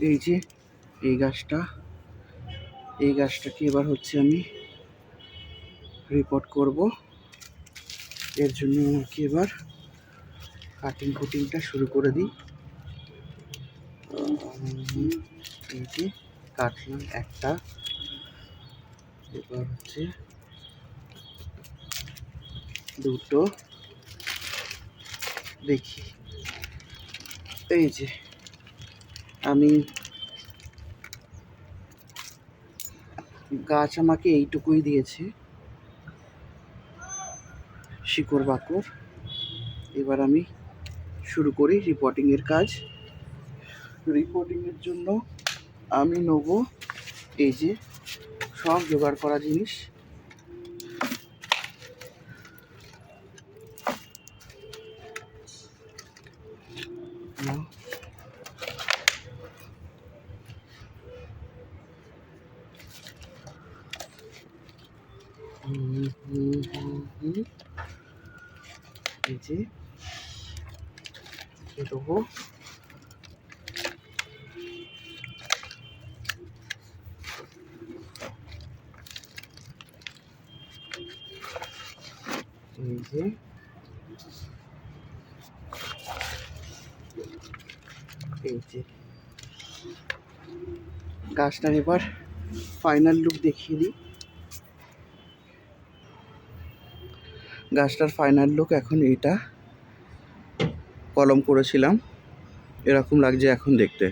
এই যে এই গাছটাকে এবার হচ্ছে আমি রিপোর্ট করব। এর জন্য আমাকে এবার কুটিংটা শুরু করে দিই। এই যে কাটলাম একটা, এবার হচ্ছে দুটো, দেখি। এই যে আমি গাছ আমাকে এইটুকুই দিয়েছে শিকড় বাকড়। এবার আমি শুরু করি রিপোর্টিংয়ের কাজ। রিপোর্টিংয়ের জন্য আমি নেব এই যে সব জোগাড় করা জিনিস। এই যে দেবো, এই যে গাছটার এবার ফাইনাল লুক দেখিয়ে দিই। গাছটার ফাইনাল লুক এখন এইটা, কলম করেছিলাম, এরকম লাগছে এখন দেখতে।